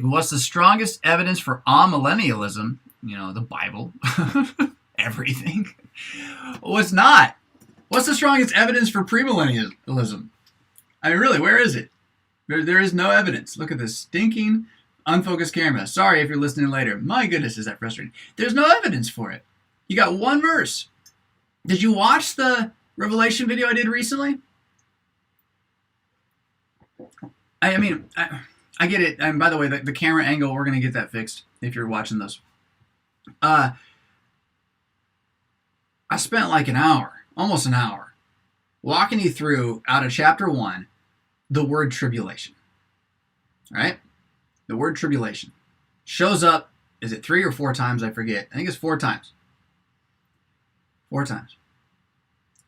What's the strongest evidence for amillennialism? The Bible. Everything. What's not? What's the strongest evidence for premillennialism? I mean, really, where is it? There is no evidence. Look at this stinking, unfocused camera. Sorry if you're listening later. My goodness, is that frustrating. There's no evidence for it. You got one verse. Did you watch the Revelation video I did recently? I get it. And by the way, the camera angle, we're going to get that fixed if you're watching this. I spent like an hour, almost an hour, walking you through, out of chapter 1, the word tribulation. Right? The word tribulation shows up, is it 3 or 4 times? I forget. I think it's 4 times. 4 times.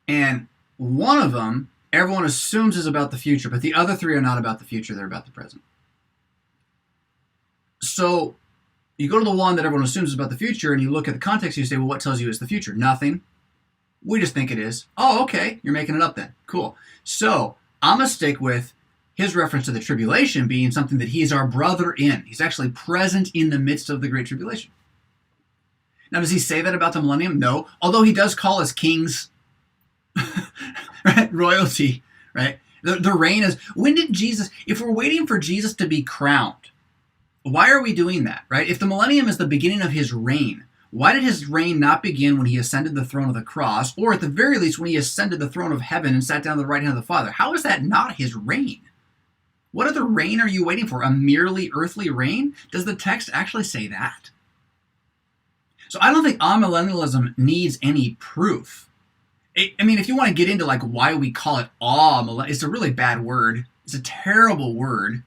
And one of them, everyone assumes is about the future, but the other 3 are not about the future. They're about the present. So you go to the one that everyone assumes is about the future, and you look at the context, and you say, well, what tells you it's the future? Nothing. We just think it is. Oh, okay. You're making it up then. Cool. So I'm going to stick with his reference to the tribulation being something that he's our brother in. He's actually present in the midst of the Great Tribulation. Now, does he say that about the millennium? No. Although he does call us kings, right? Royalty, right? The reign is, when did Jesus, if we're waiting for Jesus to be crowned, why are we doing that, right? If the millennium is the beginning of his reign, why did his reign not begin when he ascended the throne of the cross, or at the very least when he ascended the throne of heaven and sat down at the right hand of the Father? How is that not his reign? What other reign are you waiting for? A merely earthly reign? Does the text actually say that? So I don't think amillennialism needs any proof. If you want to get into like why we call it it's a really bad word. It's a terrible word.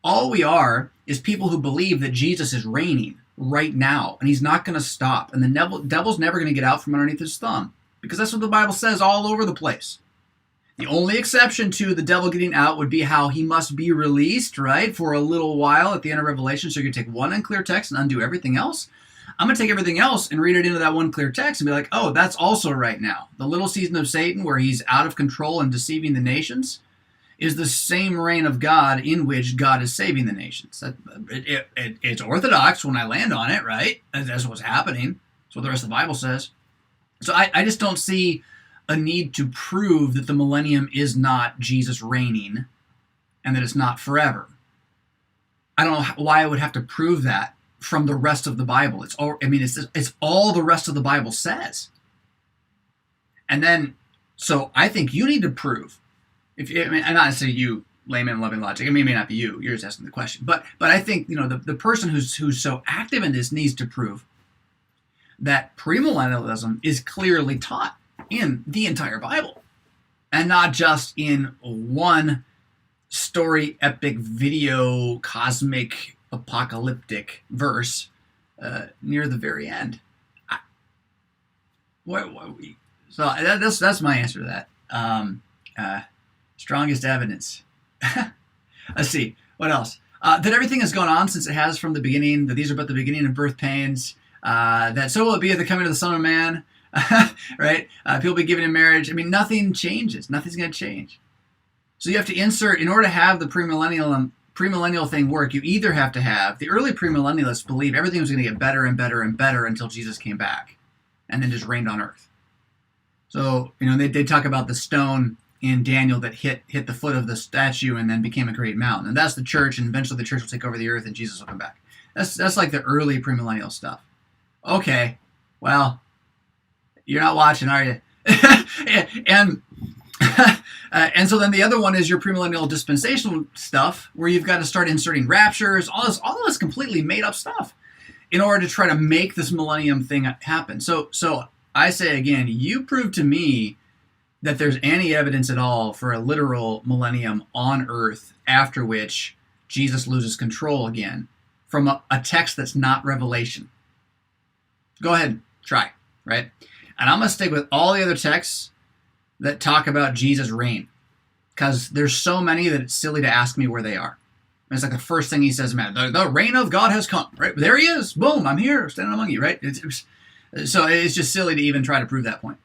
All we are is people who believe that Jesus is reigning right now, and he's not going to stop. And the devil's never going to get out from underneath his thumb, because that's what the Bible says all over the place. The only exception to the devil getting out would be how he must be released, right, for a little while at the end of Revelation. So you can take one unclear text and undo everything else. I'm going to take everything else and read it into that one clear text and be like, oh, that's also right now. The little season of Satan where he's out of control and deceiving the nations is the same reign of God in which God is saving the nations. It's orthodox when I land on it, right? That's what's happening. That's what the rest of the Bible says. So I just don't see a need to prove that the millennium is not Jesus reigning and that it's not forever. I don't know why I would have to prove that from the rest of the Bible. It's all the rest of the Bible says. And then, so I think you need to prove, and not necessarily you, layman loving logic. It may not be you. You're just asking the question. But I think the person who's so active in this needs to prove that premillennialism is clearly taught in the entire Bible, and not just in one story, epic, video, cosmic, apocalyptic verse near the very end. So that's my answer to that. Strongest evidence. Let's see. What else? That everything has gone on since it has from the beginning, that these are but the beginning of birth pains, that so will it be at the coming of the Son of Man, right? People be given in marriage. Nothing changes. Nothing's going to change. So you have to insert, in order to have the premillennial thing work, you either have to have, the early premillennialists believe everything was going to get better and better and better until Jesus came back and then just reigned on earth. So, they talk about the stone in Daniel that hit the foot of the statue and then became a great mountain. And that's the church, and eventually the church will take over the earth and Jesus will come back. That's like the early premillennial stuff. Okay, well, you're not watching, are you? And so then the other one is your premillennial dispensational stuff, where you've got to start inserting raptures, all this completely made up stuff in order to try to make this millennium thing happen. So I say again, you prove to me that there's any evidence at all for a literal millennium on earth after which Jesus loses control again from a text that's not Revelation. Go ahead, try, right? And I'm going to stick with all the other texts that talk about Jesus' reign, because there's so many that it's silly to ask me where they are. And it's like the first thing he says, man, the reign of God has come, right? There he is. Boom, I'm here, standing among you, right? So it's just silly to even try to prove that point.